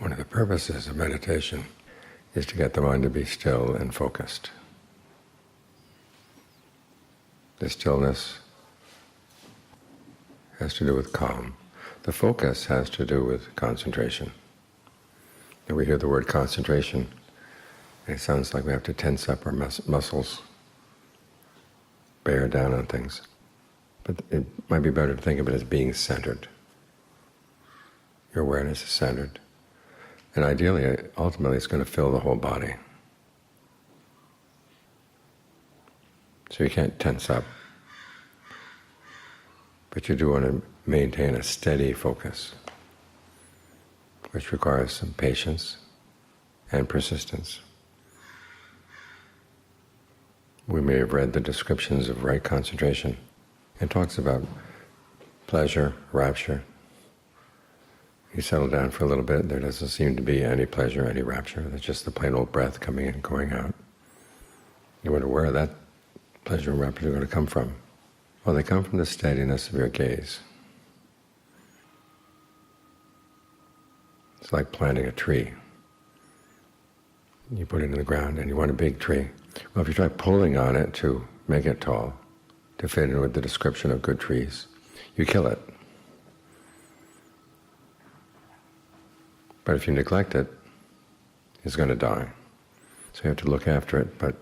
One of the purposes of meditation is to get the mind to be still and focused. The stillness has to do with calm. The focus has to do with concentration. And we hear the word concentration, and it sounds like we have to tense up our muscles, bear down on things. But it might be better to think of it as being centered. Your awareness is centered. And ideally, ultimately, it's going to fill the whole body. So you can't tense up. But you do want to maintain a steady focus, which requires some patience and persistence. We may have read the descriptions of right concentration. It talks about pleasure, rapture. You settle down for a little bit, there doesn't seem to be any pleasure, any rapture. There's just the plain old breath coming in and going out. You wonder where that pleasure and rapture are going to come from. Well, they come from the steadiness of your gaze. It's like planting a tree. You put it in the ground and you want a big tree. Well, if you try pulling on it to make it tall, to fit in with the description of good trees, you kill it. But if you neglect it, it's going to die. So you have to look after it, but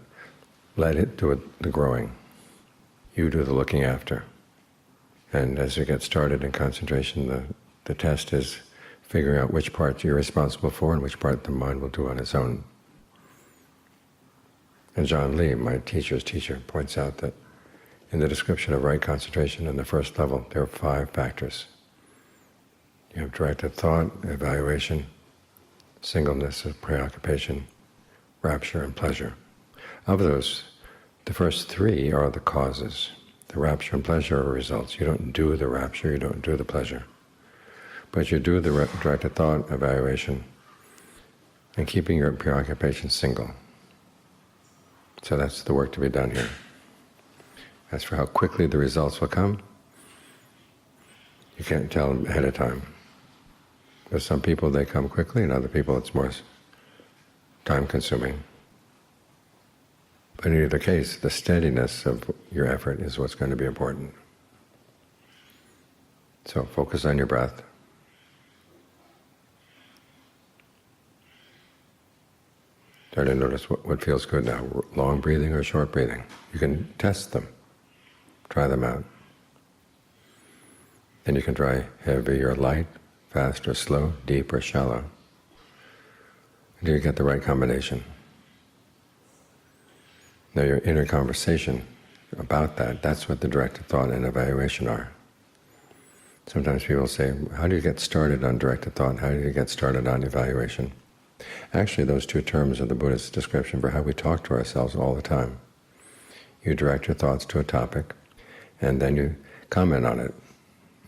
let it do the growing. You do the looking after. And as you get started in concentration, the test is figuring out which part you're responsible for and which part the mind will do on its own. And John Lee, my teacher's teacher, points out that in the description of right concentration in the first level, there are 5 factors. You have directed thought, evaluation, singleness of preoccupation, rapture, and pleasure. Of those, the first 3 are the causes. The rapture and pleasure are results. You don't do the rapture, you don't do the pleasure. But you do the directed thought, evaluation, and keeping your preoccupation single. So that's the work to be done here. As for how quickly the results will come, you can't tell them ahead of time. With some people they come quickly, and other people it's more time-consuming. But in either case, the steadiness of your effort is what's going to be important. So focus on your breath. Try to notice what feels good now, long breathing or short breathing. You can test them, try them out. Then you can try heavy or light, fast or slow, deep or shallow, until you get the right combination. Now your inner conversation about that's what the directed thought and evaluation are. Sometimes people say, how do you get started on directed thought? How do you get started on evaluation? Actually, those 2 terms are the Buddhist description for how we talk to ourselves all the time. You direct your thoughts to a topic, and then you comment on it,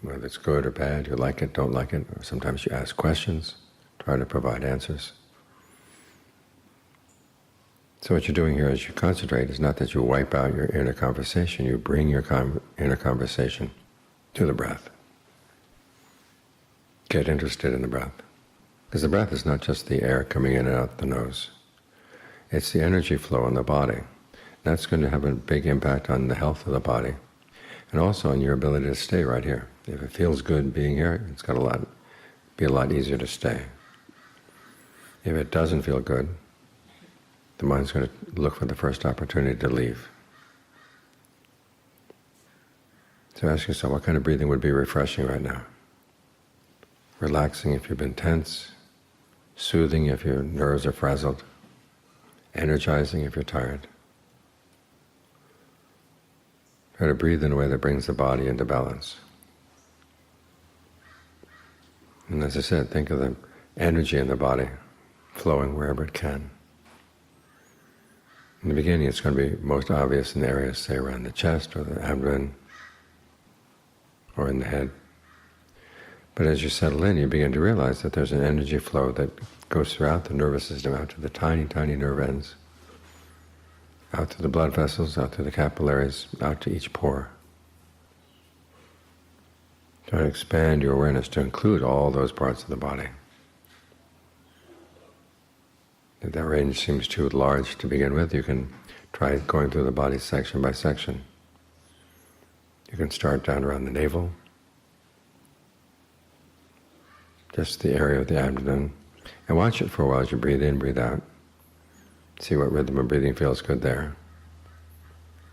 whether it's good or bad, you like it, don't like it, or sometimes you ask questions, try to provide answers. So what you're doing here as you concentrate is not that you wipe out your inner conversation, you bring your inner conversation to the breath. Get interested in the breath. Because the breath is not just the air coming in and out the nose. It's the energy flow in the body. That's going to have a big impact on the health of the body, and also on your ability to stay right here. If it feels good being here, it's got be a lot easier to stay. If it doesn't feel good, the mind's going to look for the first opportunity to leave. So ask yourself, what kind of breathing would be refreshing right now? Relaxing if you've been tense, soothing if your nerves are frazzled, energizing if you're tired. Try to breathe in a way that brings the body into balance. And as I said, think of the energy in the body flowing wherever it can. In the beginning it's going to be most obvious in the areas, say, around the chest or the abdomen or in the head. But as you settle in, you begin to realize that there's an energy flow that goes throughout the nervous system, out to the tiny, tiny nerve ends, out to the blood vessels, out to the capillaries, out to each pore. Try to expand your awareness to include all those parts of the body. If that range seems too large to begin with, you can try going through the body section by section. You can start down around the navel, just the area of the abdomen, and watch it for a while as you breathe in, breathe out. See what rhythm of breathing feels good there.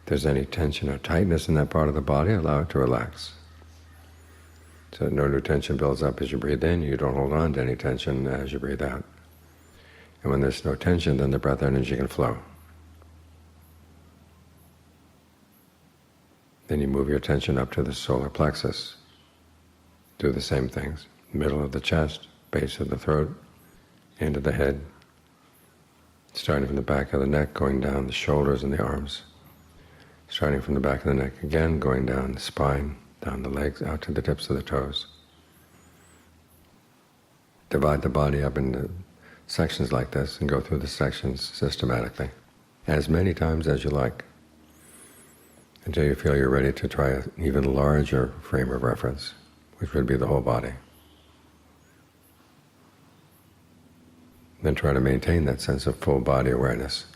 If there's any tension or tightness in that part of the body, allow it to relax. So that no new tension builds up as you breathe in. You don't hold on to any tension as you breathe out. And when there's no tension, then the breath energy can flow. Then you move your attention up to the solar plexus. Do the same things. Middle of the chest, base of the throat, end of the head, starting from the back of the neck, going down the shoulders and the arms. Starting from the back of the neck again, going down the spine, down the legs, out to the tips of the toes. Divide the body up into sections like this and go through the sections systematically, as many times as you like, until you feel you're ready to try an even larger frame of reference, which would be the whole body. Then try to maintain that sense of full body awareness.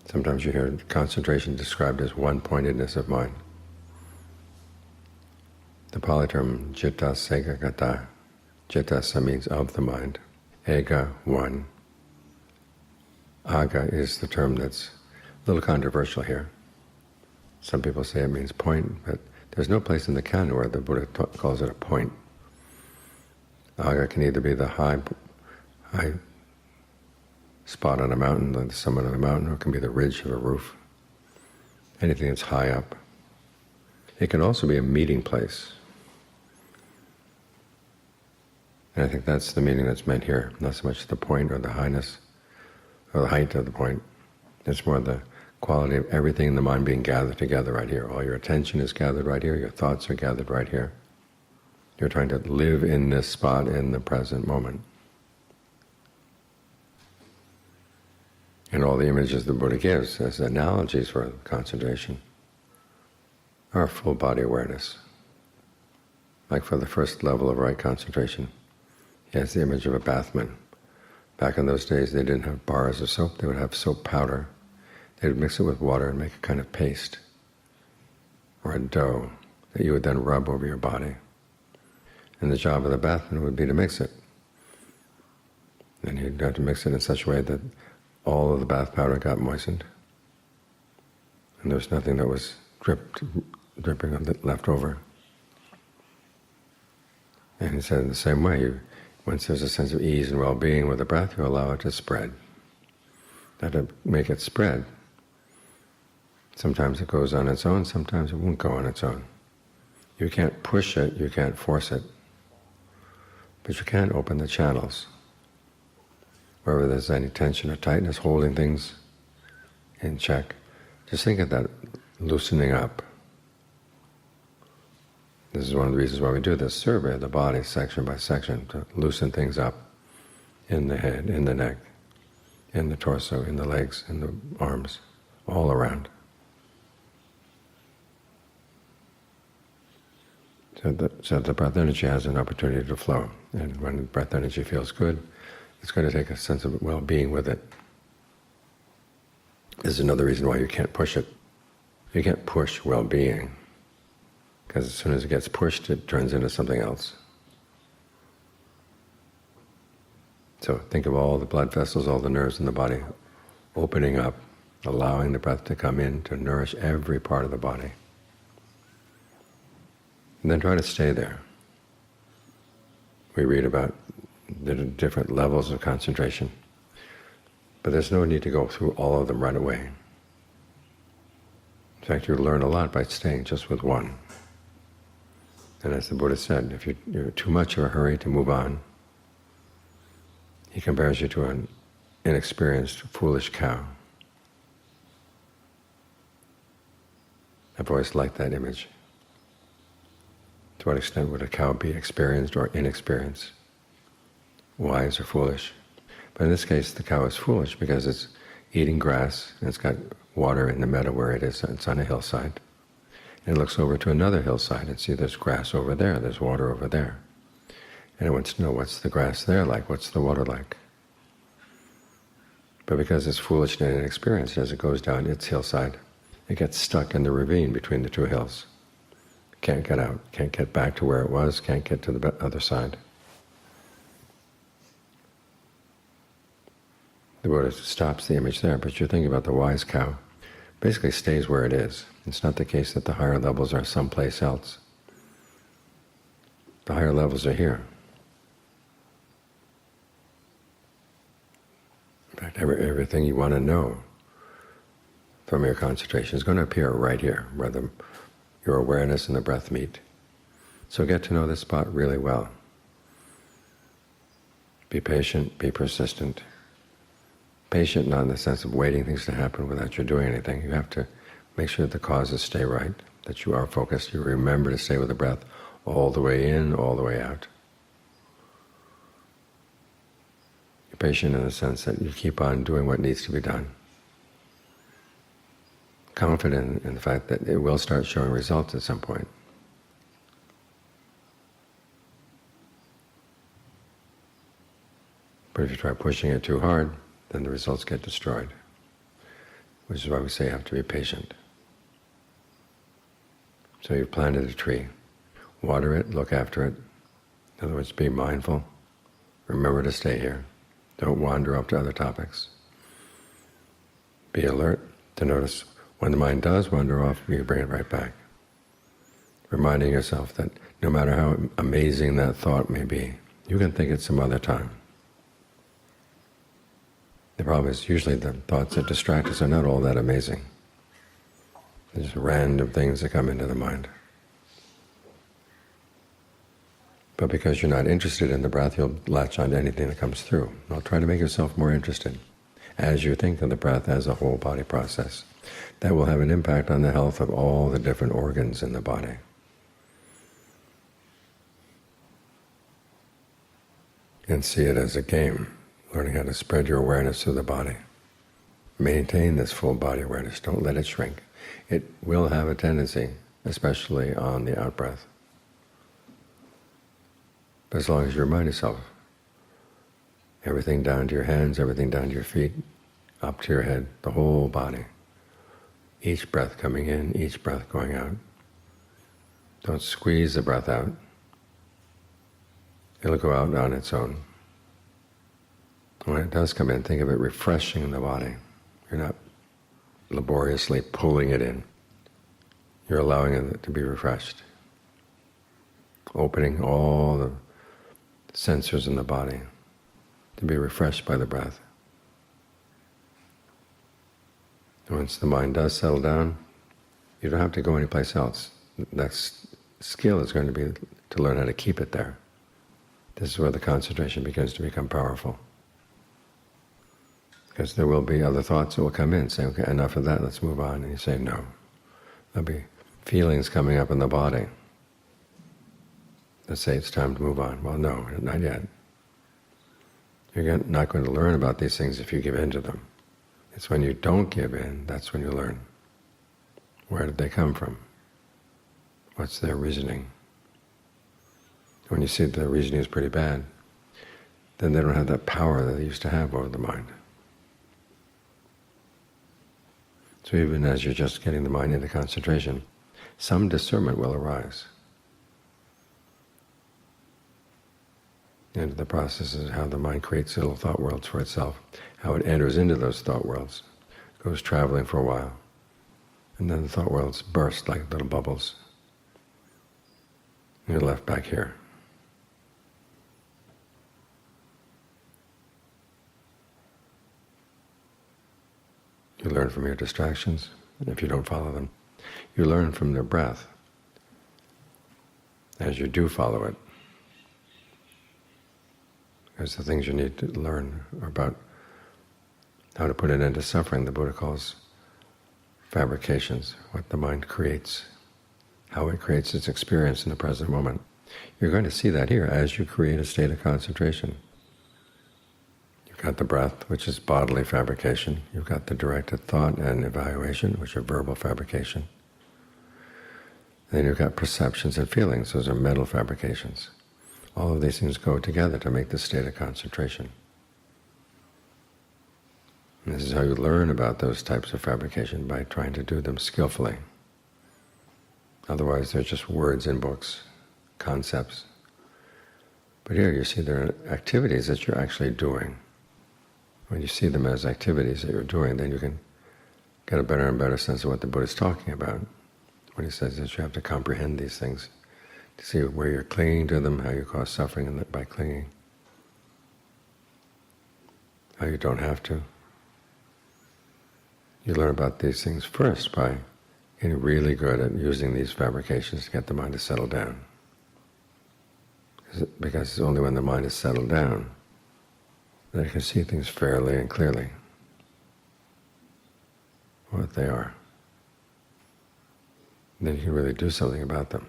Sometimes you hear concentration described as one-pointedness of mind. The Pali term citta sekagata. Citta means of the mind. Ega, one. Aga is the term that's a little controversial here. Some people say it means point, but there's no place in the canon where the Buddha calls it a point. Aga can either be the high spot on a mountain, like the summit of a mountain, or it can be the ridge of a roof. Anything that's high up. It can also be a meeting place. And I think that's the meaning that's meant here, not so much the point or the highness or the height of the point. It's more the quality of everything in the mind being gathered together right here. All your attention is gathered right here, your thoughts are gathered right here. You're trying to live in this spot in the present moment. And all the images the Buddha gives as analogies for concentration are full body awareness. Like for the first level of right concentration, he has the image of a bathman. Back in those days they didn't have bars of soap, they would have soap powder. They would mix it with water and make a kind of paste or a dough that you would then rub over your body. And the job of the bathman would be to mix it. And he'd have to mix it in such a way that all of the bath powder got moistened, and there was nothing that was dripping left over. And he said in the same way, once there's a sense of ease and well-being with the breath, you allow it to spread. Now to make it spread, sometimes it goes on its own, sometimes it won't go on its own. You can't push it, you can't force it, but you can open the channels. Wherever there's any tension or tightness, holding things in check, just think of that loosening up. This is one of the reasons why we do this survey of the body, section by section, to loosen things up in the head, in the neck, in the torso, in the legs, in the arms, all around. So the breath energy has an opportunity to flow, and when the breath energy feels good, it's going to take a sense of well-being with it. This is another reason why you can't push it. You can't push well-being, because as soon as it gets pushed, it turns into something else. So think of all the blood vessels, all the nerves in the body opening up, allowing the breath to come in to nourish every part of the body. And then try to stay there. We read about the different levels of concentration, but there's no need to go through all of them right away. In fact, you learn a lot by staying just with one. And as the Buddha said, if you're too much of a hurry to move on, he compares you to an inexperienced, foolish cow. I've always liked that image. To what extent would a cow be experienced or inexperienced? Wise or foolish? But in this case, the cow is foolish because it's eating grass, and it's got water in the meadow where it is. It's on a hillside. And it looks over to another hillside and see there's grass over there, there's water over there. And it wants to know, what's the grass there like, what's the water like? But because it's foolish and inexperienced, as it goes down its hillside, it gets stuck in the ravine between the two hills. Can't get out, can't get back to where it was, can't get to the other side. The Buddha stops the image there, but you're thinking about the wise cow. Basically stays where it is. It's not the case that the higher levels are someplace else. The higher levels are here. In fact, everything you want to know from your concentration is going to appear right here, where your awareness and the breath meet. So get to know this spot really well. Be patient, be persistent. Patient not in the sense of waiting things to happen without you doing anything. You have to make sure that the causes stay right, that you are focused. You remember to stay with the breath all the way in, all the way out. You're patient in the sense that you keep on doing what needs to be done. Confident in the fact that it will start showing results at some point. But if you try pushing it too hard, then the results get destroyed, which is why we say you have to be patient. So you've planted a tree. Water it, look after it. In other words, be mindful. Remember to stay here. Don't wander off to other topics. Be alert to notice when the mind does wander off, you bring it right back. Reminding yourself that no matter how amazing that thought may be, you can think it some other time. The problem is usually the thoughts that distract us are not all that amazing. They're just random things that come into the mind. But because you're not interested in the breath, you'll latch on to anything that comes through. Now try to make yourself more interested as you think of the breath as a whole body process. That will have an impact on the health of all the different organs in the body. And see it as a game, learning how to spread your awareness through the body. Maintain this full body awareness. Don't let it shrink. It will have a tendency, especially on the out-breath. But as long as you remind yourself, everything down to your hands, everything down to your feet, up to your head, the whole body. Each breath coming in, each breath going out. Don't squeeze the breath out. It'll go out on its own. When it does come in, think of it refreshing the body. You're not laboriously pulling it in. You're allowing it to be refreshed. Opening all the sensors in the body to be refreshed by the breath. Once the mind does settle down, you don't have to go anyplace else. That skill is going to be to learn how to keep it there. This is where the concentration begins to become powerful. Because there will be other thoughts that will come in, saying, okay, enough of that, let's move on. And you say, no. There'll be feelings coming up in the body that say it's time to move on. Well, no, not yet. You're not going to learn about these things if you give in to them. It's when you don't give in, that's when you learn. Where did they come from? What's their reasoning? When you see that their reasoning is pretty bad, then they don't have that power that they used to have over the mind. So even as you're just getting the mind into concentration, some discernment will arise. And the process is how the mind creates little thought worlds for itself, how it enters into those thought worlds, goes traveling for a while, and then the thought worlds burst like little bubbles. And you're left back here. You learn from your distractions, and if you don't follow them. You learn from their breath as you do follow it. Because the things you need to learn are about how to put an end to suffering. The Buddha calls fabrications, what the mind creates, how it creates its experience in the present moment. You're going to see that here as you create a state of concentration. You've got the breath, which is bodily fabrication. You've got the directed thought and evaluation, which are verbal fabrication. And then you've got perceptions and feelings. Those are mental fabrications. All of these things go together to make this state of concentration. And this is how you learn about those types of fabrication, by trying to do them skillfully. Otherwise they're just words in books, concepts. But here you see there are activities that you're actually doing. When you see them as activities that you're doing, then you can get a better and better sense of what the Buddha is talking about when he says that you have to comprehend these things, to see where you're clinging to them, how you cause suffering by clinging, how you don't have to. You learn about these things first by getting really good at using these fabrications to get the mind to settle down. Because it's only when the mind is settled down that it can see things fairly and clearly, what they are. Then you can really do something about them.